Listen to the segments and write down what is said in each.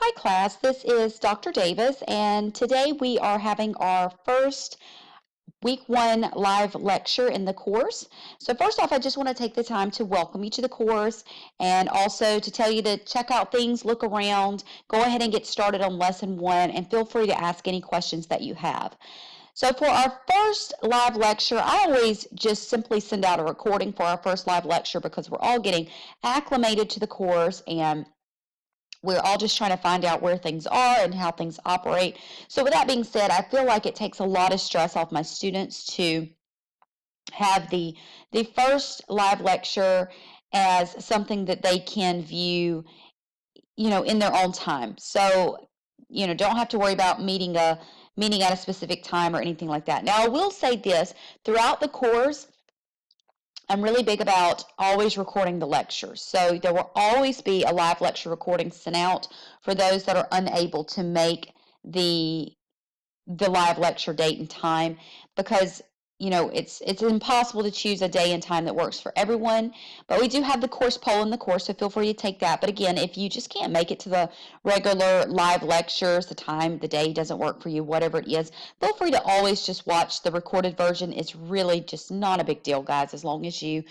Hi class, this is Dr. Davis and today we are having our first week 1 live lecture in the course. So first off, I just want to take the time to welcome you to the course and also to tell you to check out things, look around, go ahead and get started on lesson 1 and feel free to ask any questions that you have. So for our first live lecture, I always just simply send out a recording for our first live lecture because we're all getting acclimated to the course and we're all just trying to find out where things are and how things operate. So with that being said, I feel like it takes a lot of stress off my students to have the first live lecture as something that they can view, in their own time. So, don't have to worry about meeting at a specific time or anything like that. Now, I will say this, throughout the course, I'm really big about always recording the lectures. So there will always be a live lecture recording sent out for those that are unable to make the live lecture date and time because it's impossible to choose a day and time that works for everyone, but we do have the course poll in the course, so feel free to take that. But again, if you just can't make it to the regular live lectures, the time, the day doesn't work for you, whatever it is, feel free to always just watch the recorded version. It's really just not a big deal, guys, as long as you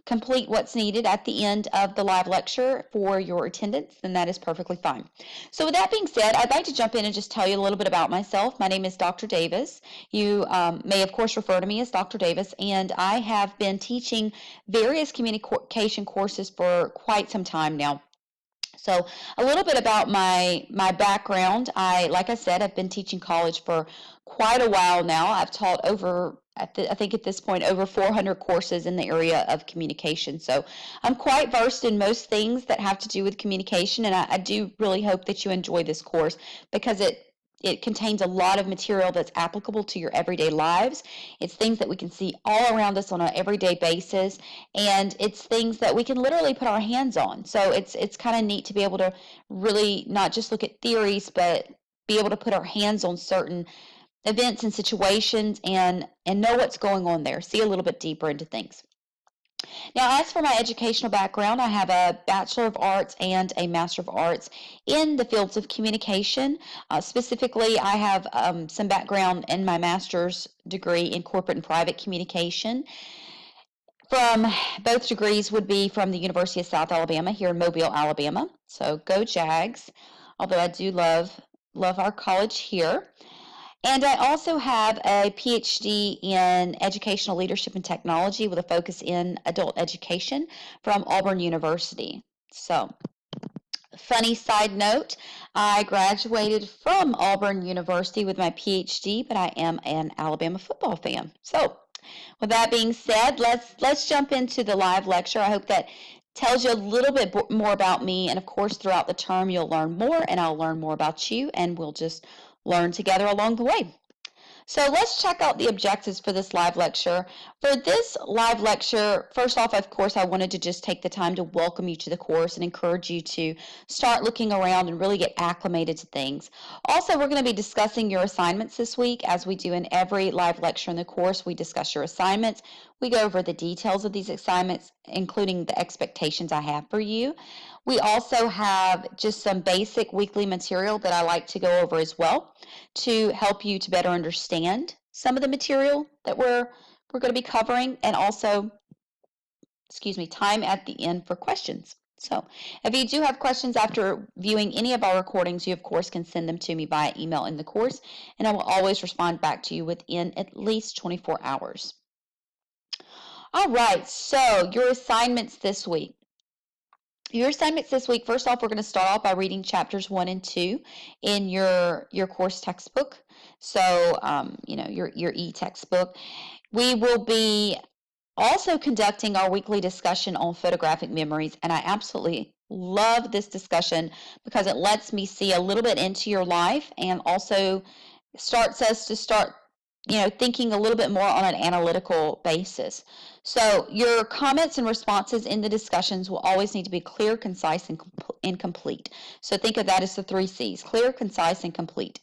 complete what's needed at the end of the live lecture for your attendance, then that is perfectly fine. So with that being said, I'd like to jump in and just tell you a little bit about myself. My name is Dr. Davis. You may, of course, refer to me as Dr. Davis, and I have been teaching various communication courses for quite some time now. So a little bit about my background. Like I said, I've been teaching college for quite a while now. I've taught I think at this point, over 400 courses in the area of communication. So I'm quite versed in most things that have to do with communication, and I do really hope that you enjoy this course because it contains a lot of material that's applicable to your everyday lives. It's things that we can see all around us on an everyday basis, and it's things that we can literally put our hands on. So it's kind of neat to be able to really not just look at theories, but be able to put our hands on certain events and situations and know what's going on there, see a little bit deeper into things. Now, as for my educational background, I have a Bachelor of Arts and a Master of Arts in the fields of communication. Specifically, I have some background in my master's degree in corporate and private communication. From both degrees would be from the University of South Alabama here in Mobile, Alabama. So go Jags, although I do love our college here. And I also have a PhD in educational leadership and technology with a focus in adult education from Auburn University. So, funny side note, I graduated from Auburn University with my PhD, but I am an Alabama football fan. So, with that being said, let's jump into the live lecture. I hope that tells you a little bit more about me, and of course throughout the term you'll learn more and I'll learn more about you, and we'll just learn together along the way. So let's check out the objectives for this live lecture. For this live lecture, first off, of course, I wanted to just take the time to welcome you to the course and encourage you to start looking around and really get acclimated to things. Also, we're going to be discussing your assignments this week. As we do in every live lecture in the course, we discuss your assignments. We go over the details of these assignments, including the expectations I have for you. We also have just some basic weekly material that I like to go over as well to help you to better understand some of the material that we're going to be covering, and also, time at the end for questions. So if you do have questions after viewing any of our recordings, you of course can send them to me via email in the course, and I will always respond back to you within at least 24 hours. All right, so your assignments this week. First off, we're going to start off by reading chapters 1 and 2 in your course textbook. So, your e-textbook. We will be also conducting our weekly discussion on photographic memories, and I absolutely love this discussion because it lets me see a little bit into your life and also starts us to start thinking a little bit more on an analytical basis. So your comments and responses in the discussions will always need to be clear, concise, and complete. So think of that as the 3 C's: clear, concise, and complete.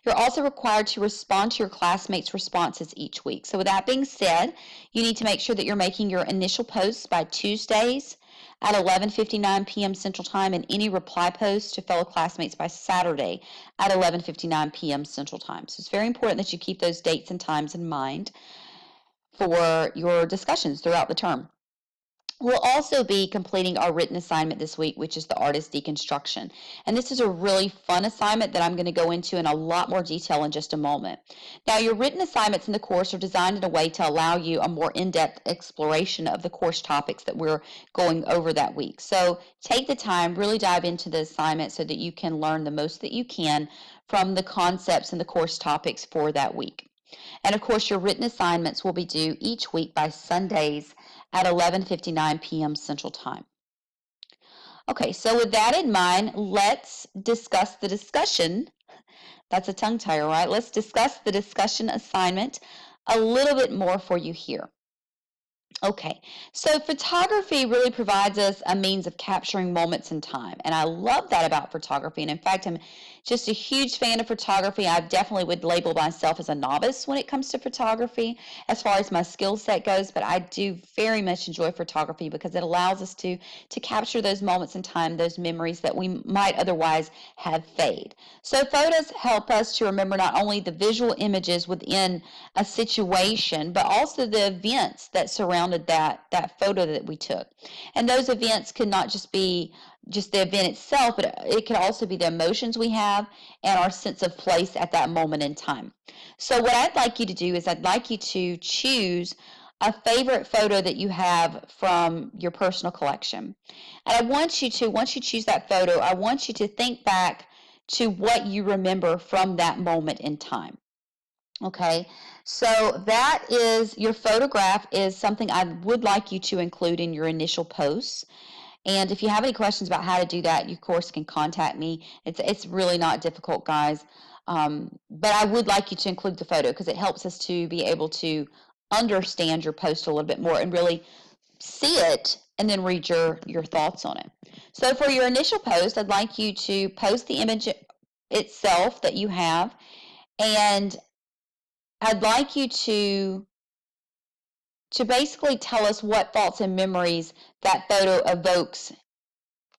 You're also required to respond to your classmates' responses each week. So with that being said, you need to make sure that you're making your initial posts by Tuesdays at 11:59 p.m. Central Time, and any reply posts to fellow classmates by Saturday at 11:59 p.m. Central Time. So it's very important that you keep those dates and times in mind for your discussions throughout the term. We'll also be completing our written assignment this week, which is the artist deconstruction. And this is a really fun assignment that I'm going to go into in a lot more detail in just a moment. Now, your written assignments in the course are designed in a way to allow you a more in-depth exploration of the course topics that we're going over that week. So take the time, really dive into the assignment so that you can learn the most that you can from the concepts and the course topics for that week. And of course, your written assignments will be due each week by Sundays at 11:59 p.m. Central Time. Okay, so with that in mind, let's discuss the discussion. That's a tongue tire, right? Let's discuss the discussion assignment a little bit more for you here. Okay, so photography really provides us a means of capturing moments in time, and I love that about photography. And in fact, I'm just a huge fan of photography. I definitely would label myself as a novice when it comes to photography as far as my skill set goes, but I do very much enjoy photography because it allows us to capture those moments in time, those memories that we might otherwise have fade. So photos help us to remember not only the visual images within a situation, but also the events that surrounded that photo that we took. And those events could not just be just the event itself, but it could also be the emotions we have and our sense of place at that moment in time. So what I'd like you to do is I'd like you to choose a favorite photo that you have from your personal collection. And I want you to, once you choose that photo, I want you to think back to what you remember from that moment in time. Okay, so that is your photograph is something I would like you to include in your initial posts. And if you have any questions about how to do that, you of course can contact me. It's really not difficult, guys. But I would like you to include the photo because it helps us to be able to understand your post a little bit more and really see it and then read your thoughts on it. So for your initial post, I'd like you to post the image itself that you have, and I'd like you to basically tell us what thoughts and memories that photo evokes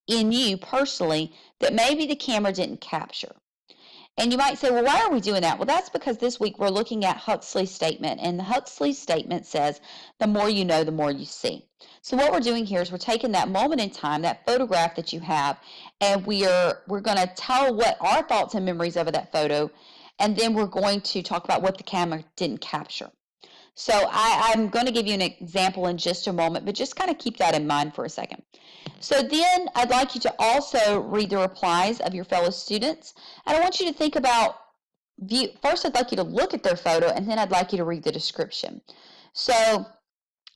in you personally that maybe the camera didn't capture. And you might say, well, why are we doing that? Well, that's because this week we're looking at Huxley's statement. And the Huxley statement says, the more you know, the more you see. So what we're doing here is we're taking that moment in time, that photograph that you have, and we're going to tell what our thoughts and memories of that photo, and then we're going to talk about what the camera didn't capture. So I'm going to give you an example in just a moment, but just kind of keep that in mind for a second. So then I'd like you to also read the replies of your fellow students. And I want you to think about, first I'd like you to look at their photo, and then I'd like you to read the description. So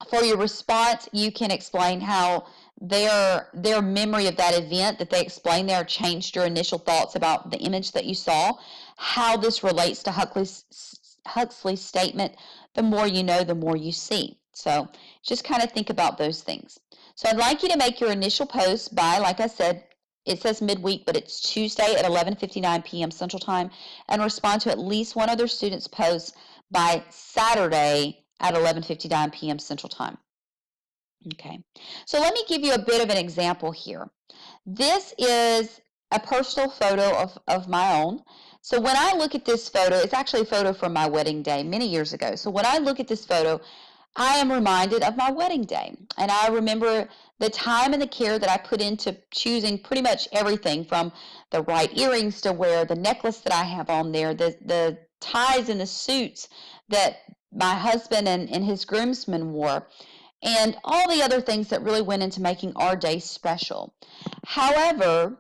for your response, you can explain how their memory of that event that they explained there changed your initial thoughts about the image that you saw, how this relates to Huxley's statement, the more you know, the more you see. So just kind of think about those things. So I'd like you to make your initial post by, like I said, it says midweek, but it's Tuesday at 11:59 p.m. Central Time, and respond to at least one other student's post by Saturday at 11:59 p.m. Central Time. Okay, so let me give you a bit of an example here. This is a personal photo of my own. So when I look at this photo, it's actually a photo from my wedding day many years ago. So when I look at this photo, I am reminded of my wedding day. And I remember the time and the care that I put into choosing pretty much everything from the right earrings to wear, the necklace that I have on there, the ties and the suits that my husband and his groomsmen wore, and all the other things that really went into making our day special. However,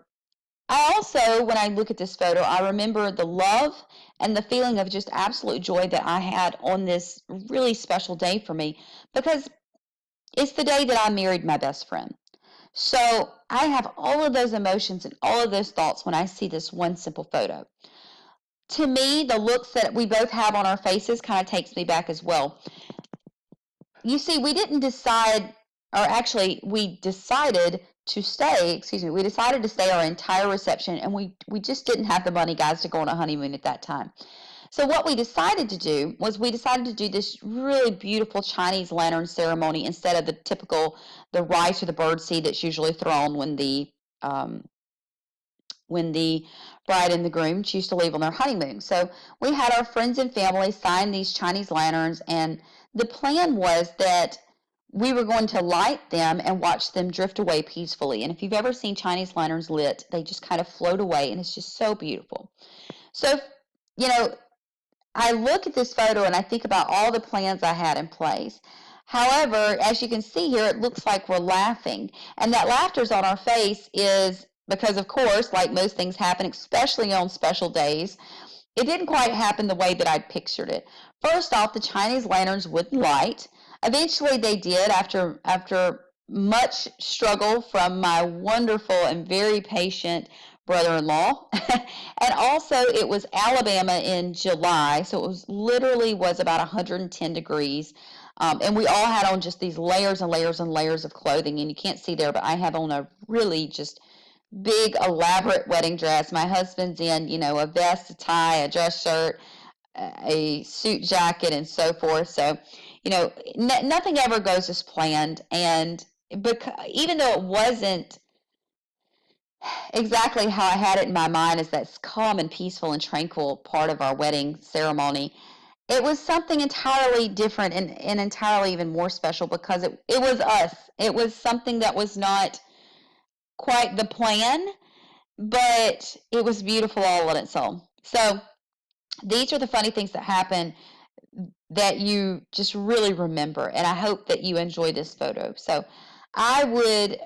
I also, when I look at this photo, I remember the love and the feeling of just absolute joy that I had on this really special day for me, because it's the day that I married my best friend. So I have all of those emotions and all of those thoughts when I see this one simple photo. To me, the looks that we both have on our faces kind of takes me back as well. You see, we didn't decide, or actually we decided to stay, we decided to stay our entire reception, and we just didn't have the money, guys, to go on a honeymoon at that time. So what we decided to do was we decided to do this really beautiful Chinese lantern ceremony instead of the typical, the rice or the bird seed that's usually thrown um, when the bride and the groom choose to leave on their honeymoon. So we had our friends and family sign these Chinese lanterns, and the plan was that we were going to light them and watch them drift away peacefully. And if you've ever seen Chinese lanterns lit, they just kind of float away, and it's just so beautiful. So, you know, I look at this photo and I think about all the plans I had in place. However, as you can see here, it looks like we're laughing. And that laughter's on our face is because, of course, like most things happen, especially on special days, it didn't quite happen the way that I'd pictured it. First off, the Chinese lanterns wouldn't light. Eventually they did after much struggle from my wonderful and very patient brother-in-law. And also it was Alabama in July, so it was literally was about 110 degrees. And we all had on just these layers and layers and layers of clothing, and you can't see there, but I have on a really just big elaborate wedding dress. My husband's in, a vest, a tie, a dress shirt, a suit jacket, and so forth. So, nothing ever goes as planned. And even though it wasn't exactly how I had it in my mind as that calm and peaceful and tranquil part of our wedding ceremony, it was something entirely different and entirely even more special because it was us. It was something that was not quite the plan, but it was beautiful all on its own. So these are the funny things that happen that you just really remember, and I hope that you enjoy this photo. So I would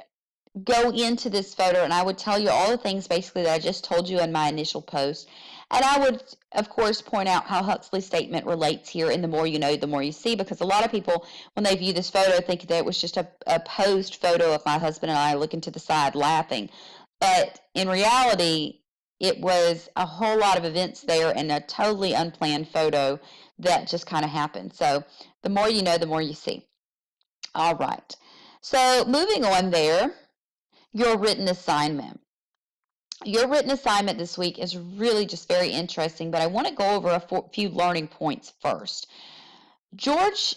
go into this photo and I would tell you all the things basically that I just told you in my initial post. And I would, of course, point out how Huxley's statement relates here in the more you know, the more you see, because a lot of people, when they view this photo, think that it was just a posed photo of my husband and I looking to the side laughing. But in reality, it was a whole lot of events there and a totally unplanned photo that just kind of happened. So the more you know, the more you see. All right. So moving on there, your written assignment. Your written assignment this week is really just very interesting, but I want to go over a few learning points first. George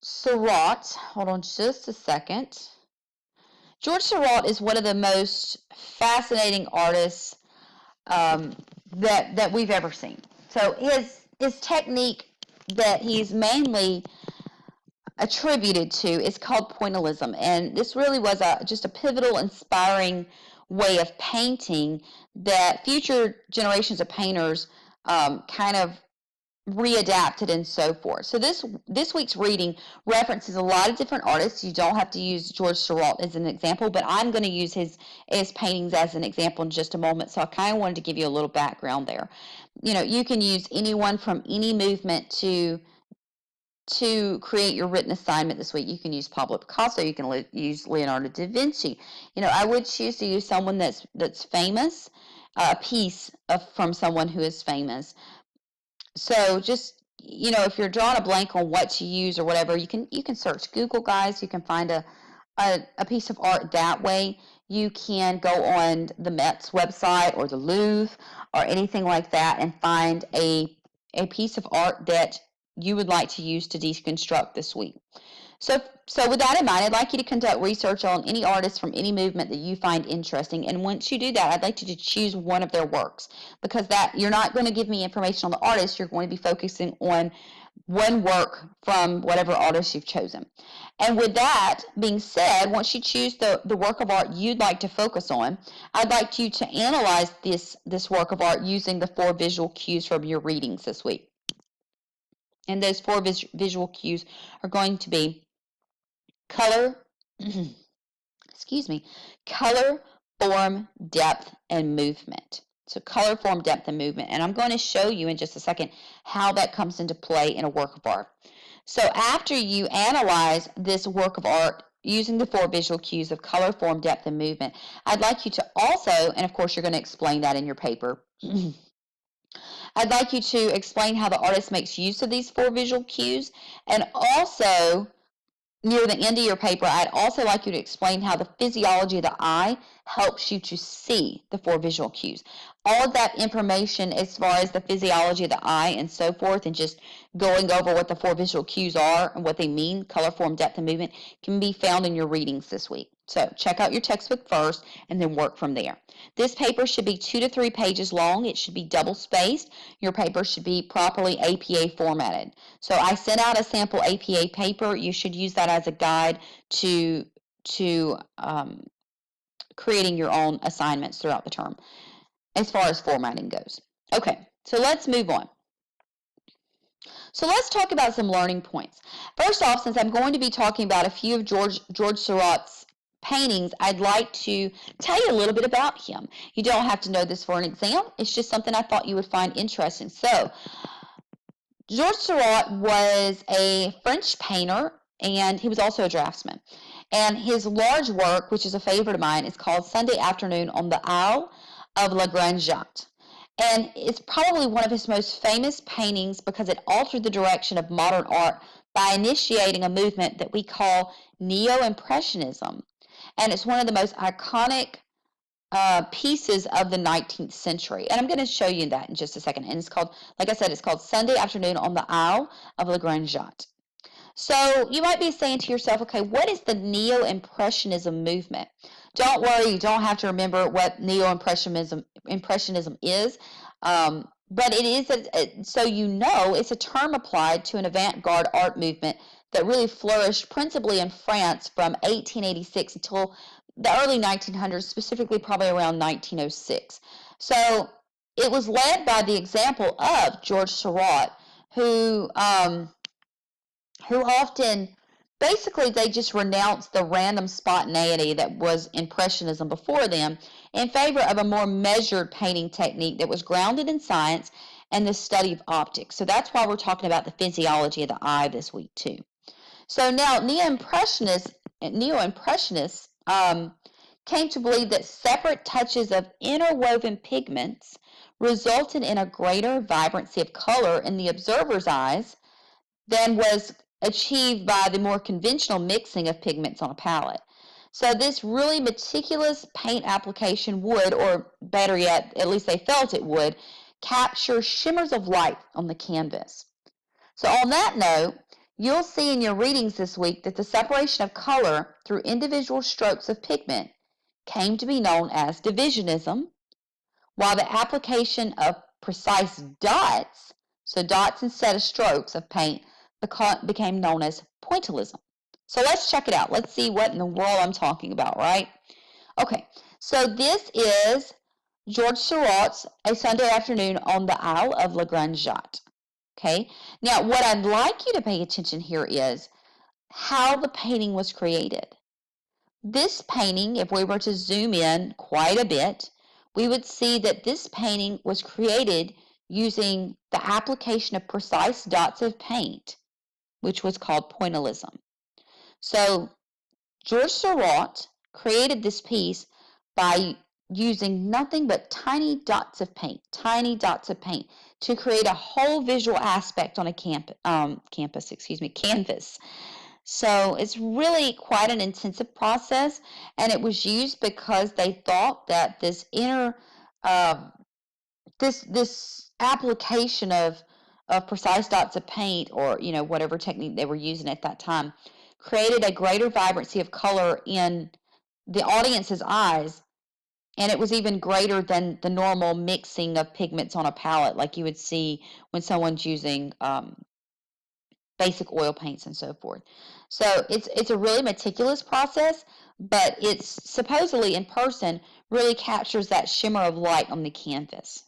Seurat, hold on just a second. George Seurat is one of the most fascinating artists that we've ever seen. So his technique that he's mainly attributed to is called pointillism, and this really was just a pivotal, inspiring way of painting that future generations of painters kind of readapted and so forth. So this week's reading references a lot of different artists. You don't have to use George Seurat as an example, but I'm going to use his paintings as an example in just a moment. So I kind of wanted to give you a little background there. You can use anyone from any movement to create your written assignment this week. You can use Pablo Picasso. You can use Leonardo da Vinci. I would choose to use someone that's famous, a piece from someone who is famous. So just if you're drawing a blank on what to use or whatever, you can search Google, guys. You can find a piece of art that way. You can go on the Met's website or the Louvre or anything like that and find a piece of art that you would like to use to deconstruct this week. So with that in mind, I'd like you to conduct research on any artist from any movement that you find interesting. And once you do that, I'd like you to choose one of their works, because that you're not going to give me information on the artist. You're going to be focusing on one work from whatever artist you've chosen. And with that being said, once you choose the work of art you'd like to focus on, I'd like you to analyze this work of art using the 4 visual cues from your readings this week. And those 4 visual cues are going to be color, color, form, depth, and movement. So color, form, depth, and movement. And I'm going to show you in just a second how that comes into play in a work of art. So after you analyze this work of art using the 4 visual cues of color, form, depth, and movement, I'd like you to also, and of course you're going to explain that in your paper, I'd like you to explain how the artist makes use of these 4 visual cues, and also near the end of your paper, I'd also like you to explain how the physiology of the eye helps you to see the four visual cues. All of that information as far as the physiology of the eye and so forth, and just going over what the four visual cues are and what they mean, color, form, depth, and movement, can be found in your readings this week. So check out your textbook first and then work from there. This paper should be 2 to 3 pages long. It should be double spaced. Your paper should be properly APA formatted. So I sent out a sample APA paper. You should use that as a guide to creating your own assignments throughout the term as far as formatting goes. Okay, so let's move on. So let's talk about some learning points. First off, since I'm going to be talking about a few of George Seurat's paintings, I'd like to tell you a little bit about him. You don't have to know this for an exam. It's just something I thought you would find interesting. So George Seurat was a French painter, and he was also a draftsman. And his large work, which is a favorite of mine, is called Sunday Afternoon on the Isle of La Grande Jatte. And it's probably one of his most famous paintings because it altered the direction of modern art by initiating a movement that we call Neo-Impressionism. And it's one of the most iconic pieces of the 19th century. And I'm going to show you that in just a second. And it's called, like I said, it's called Sunday Afternoon on the Isle of La Grande Jatte. So you might be saying to yourself, okay, what is the Neo-Impressionism movement? Don't worry, you don't have to remember what Neo-Impressionism is, but it is, so you know, it's a term applied to an avant-garde art movement that really flourished principally in France from 1886 until the early 1900s, specifically probably around 1906. So it was led by the example of George Seurat, who often, basically, they just renounced the random spontaneity that was Impressionism before them in favor of a more measured painting technique that was grounded in science and the study of optics. So that's why we're talking about the physiology of the eye this week too. So now Neo-Impressionists came to believe that separate touches of interwoven pigments resulted in a greater vibrancy of color in the observer's eyes than was achieved by the more conventional mixing of pigments on a palette. So this really meticulous paint application would, or better yet, at least they felt it would, capture shimmers of light on the canvas. So on that note, you'll see in your readings this week that the separation of color through individual strokes of pigment came to be known as divisionism, while the application of precise dots, so dots instead of strokes of paint, became known as pointillism. So let's check it out. Let's see what in the world I'm talking about, right? Okay, so this is George Seurat's A Sunday Afternoon on the Isle of La Grande Jatte. Okay, now what I'd like you to pay attention here is how the painting was created. This painting, if we were to zoom in quite a bit, we would see that this painting was created using the application of precise dots of paint, which was called pointillism. So George Seurat created this piece by using nothing but tiny dots of paint to create a whole visual aspect on a canvas. So it's really quite an intensive process, and it was used because they thought that this uh, this application of precise dots of paint, or whatever technique they were using at that time, created a greater vibrancy of color in the audience's eyes, and it was even greater than the normal mixing of pigments on a palette like you would see when someone's using basic oil paints and so forth. So it's a really meticulous process, but it's supposedly in person really captures that shimmer of light on the canvas.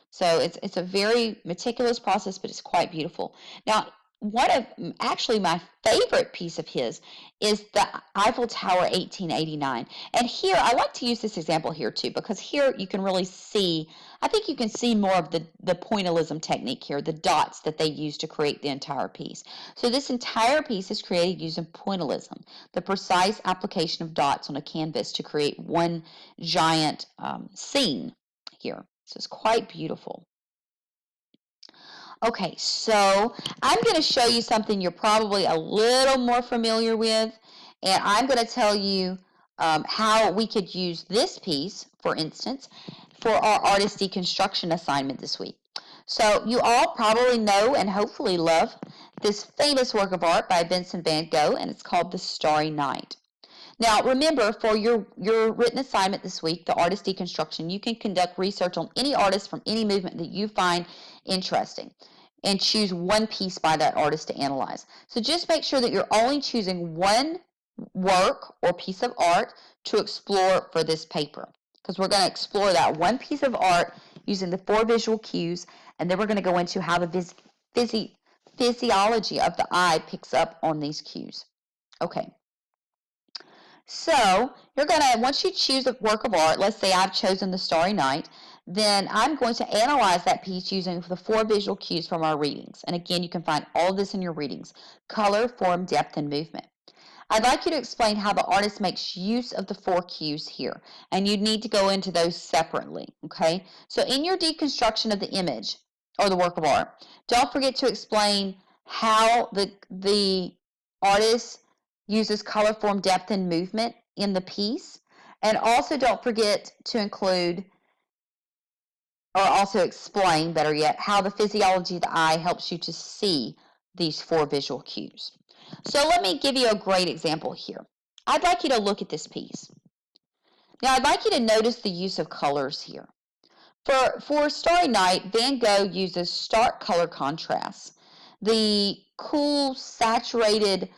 So it's a very meticulous process, but it's quite beautiful. Now, one of actually my favorite piece of his is the Eiffel Tower 1889. And here, I like to use this example here too, because here you can really see, I think you can see more of the pointillism technique here, the dots that they use to create the entire piece. So this entire piece is created using pointillism, the precise application of dots on a canvas to create one giant scene here. So it's quite beautiful. Okay, so I'm going to show you something you're probably a little more familiar with, and I'm going to tell you how we could use this piece, for instance, for our artist deconstruction assignment this week. So you all probably know and hopefully love this famous work of art by Vincent van Gogh, and it's called The Starry Night. Now, remember, for your written assignment this week, the artist deconstruction, you can conduct research on any artist from any movement that you find interesting and choose one piece by that artist to analyze. So just make sure that you're only choosing one work or piece of art to explore for this paper, because we're going to explore that one piece of art using the 4 visual cues, and then we're going to go into how the physiology of the eye picks up on these cues. Okay. So you're going to, once you choose a work of art, let's say I've chosen The Starry Night, then I'm going to analyze that piece using the 4 visual cues from our readings. And again, you can find all of this in your readings: color, form, depth, and movement. I'd like you to explain how the artist makes use of the 4 cues here, and you need to go into those separately, okay? So in your deconstruction of the image or the work of art, don't forget to explain how the artist uses color, form, depth, and movement in the piece. And also don't forget to include, or also explain, better yet, how the physiology of the eye helps you to see these 4 visual cues. So let me give you a great example here. I'd like you to look at this piece. Now I'd like you to notice the use of colors here. For Starry Night, Van Gogh uses stark color contrasts. The cool, saturated,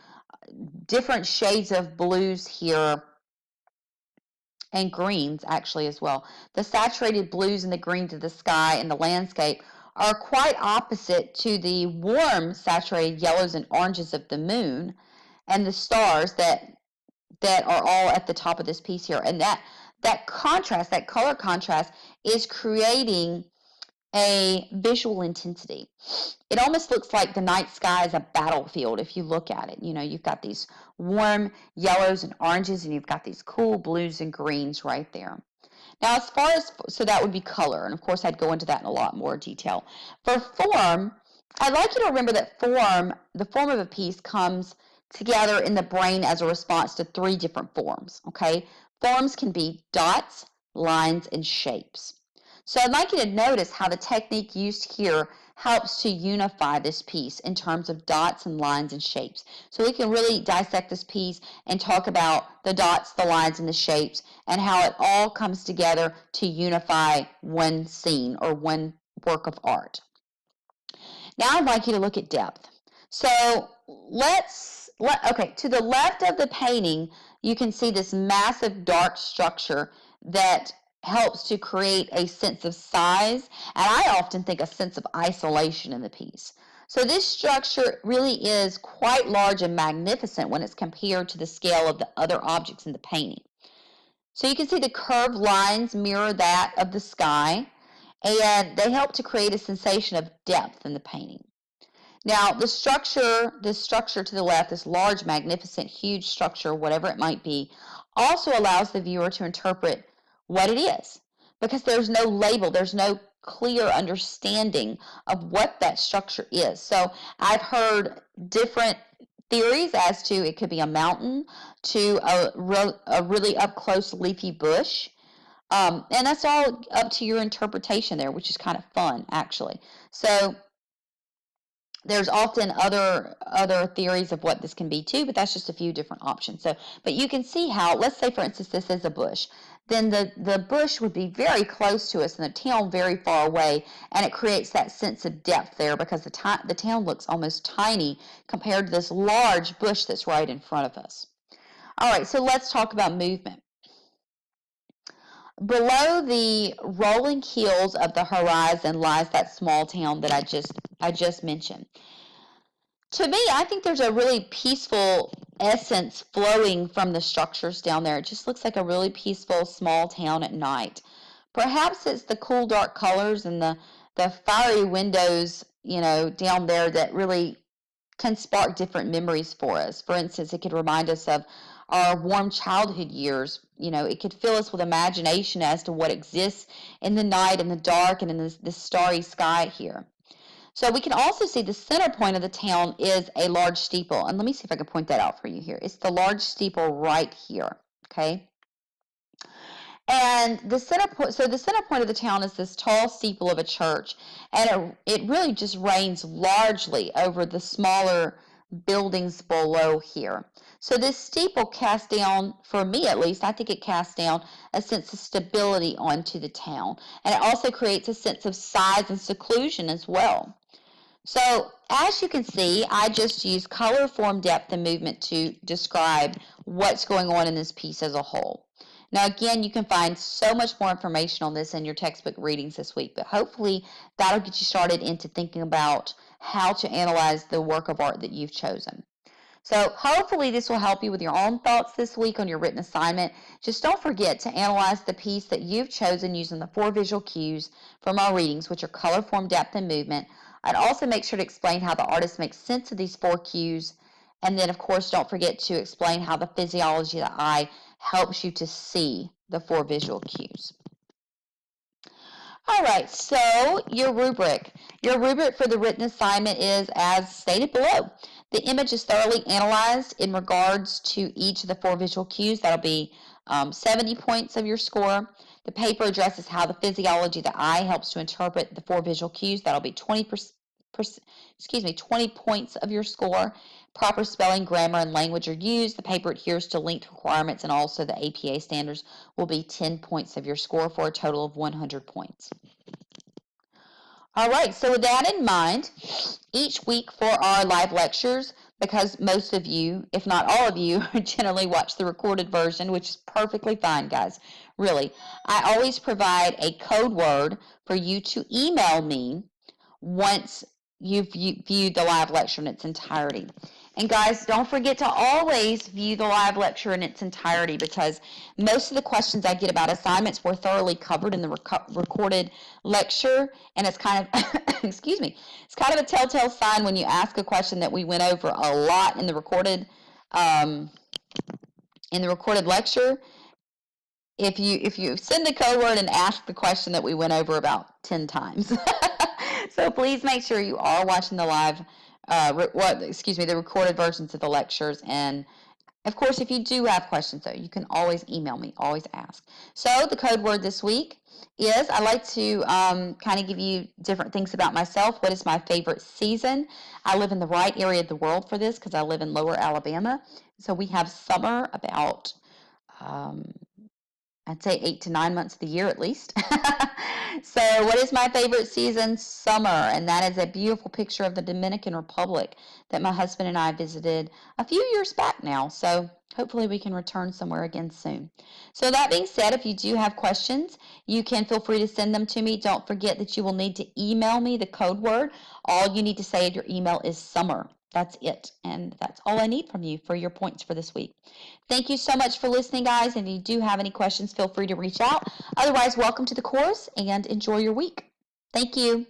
different shades of blues here, and greens actually as well. The saturated blues and the greens of the sky and the landscape are quite opposite to the warm, saturated yellows and oranges of the moon and the stars that are all at the top of this piece here. And that contrast, that color contrast, is creating a visual intensity. It almost looks like the night sky is a battlefield if you look at it. You know, you've got these warm yellows and oranges, and you've got these cool blues and greens right there. Now, as far as, so that would be color, and of course I'd go into that in a lot more detail. For form, I'd like you to remember that the form of a piece comes together in the brain as a response to 3 different forms, okay? Forms can be dots, lines, and shapes. So I'd like you to notice how the technique used here helps to unify this piece in terms of dots and lines and shapes. So we can really dissect this piece and talk about the dots, the lines, and the shapes, and how it all comes together to unify one scene or one work of art. Now I'd like you to look at depth. So okay, to the left of the painting, you can see this massive dark structure that helps to create a sense of size, and I often think a sense of isolation in the piece. So this structure really is quite large and magnificent when it's compared to the scale of the other objects in the painting. So you can see the curved lines mirror that of the sky, and they help to create a sensation of depth in the painting. Now, this structure to the left, this large, magnificent, huge structure, whatever it might be, also allows the viewer to interpret what it is, because there's no label, there's no clear understanding of what that structure is. So I've heard different theories as to it could be a mountain to a really up close leafy bush. And that's all up to your interpretation there, which is kind of fun, actually. So there's often other theories of what this can be too, but that's just a few different options. So, but you can see how, let's say for instance this is a bush, then the bush would be very close to us and the town very far away, and it creates that sense of depth there because the town looks almost tiny compared to this large bush that's right in front of us. All right, so let's talk about movement. Below the rolling hills of the horizon lies that small town that I just mentioned. To me, I think there's a really peaceful essence flowing from the structures down there. It just looks like a really peaceful small town at night. Perhaps it's the cool dark colors and the fiery windows, you know, down there that really can spark different memories for us. For instance, it could remind us of our warm childhood years. You know, it could fill us with imagination as to what exists in the night and the dark and in the starry sky here. So we can also see the center point of the town is a large steeple. And let me see if I can point that out for you here. It's the large steeple right here, okay? And the center point, so the center point of the town is this tall steeple of a church, and it really just reigns largely over the smaller buildings below here. So this steeple casts down, for me at least, I think it casts down a sense of stability onto the town. And it also creates a sense of size and seclusion as well. So as you can see, I just use color, form, depth, and movement to describe what's going on in this piece as a whole. Now, again, you can find so much more information on this in your textbook readings this week, but hopefully that'll get you started into thinking about how to analyze the work of art that you've chosen. So hopefully this will help you with your own thoughts this week on your written assignment. Just don't forget to analyze the piece that you've chosen using the 4 visual cues from our readings, which are color, form, depth, and movement. I'd also make sure to explain how the artist makes sense of these 4 cues. And then, of course, don't forget to explain how the physiology of the eye helps you to see the 4 visual cues. All right, so your rubric. Your rubric for the written assignment is as stated below. The image is thoroughly analyzed in regards to each of the 4 visual cues. That'll be 70 points of your score. The paper addresses how the physiology of the eye helps to interpret the 4 visual cues. That'll be 20 points of your score. Proper spelling, grammar, and language are used. The paper adheres to length requirements and also the APA standards will be 10 points of your score for a total of 100 points. All right, so with that in mind, each week for our live lectures, because most of you, if not all of you, generally watch the recorded version, which is perfectly fine, guys, really. I always provide a code word for you to email me once you've viewed the live lecture in its entirety. And guys, don't forget to always view the live lecture in its entirety, because most of the questions I get about assignments were thoroughly covered in the recorded lecture, and it's kind of, excuse me, it's kind of a telltale sign when you ask a question that we went over a lot in the recorded lecture. If you send the code word and ask the question that we went over about 10 times. So please make sure you are watching the live, the recorded versions of the lectures. And of course, if you do have questions, though, you can always email me, always ask. So the code word this week is, I like to kind of give you different things about myself. What is my favorite season? I live in the right area of the world for this because I live in Lower Alabama. So we have summer about I'd say 8 to 9 months of the year at least. So what is my favorite season? Summer. And that is a beautiful picture of the Dominican Republic that my husband and I visited a few years back now. So hopefully we can return somewhere again soon. So that being said, if you do have questions, you can feel free to send them to me. Don't forget that you will need to email me the code word. All you need to say in your email is summer. That's it. And that's all I need from you for your points for this week. Thank you so much for listening, guys. And if you do have any questions, feel free to reach out. Otherwise, welcome to the course and enjoy your week. Thank you.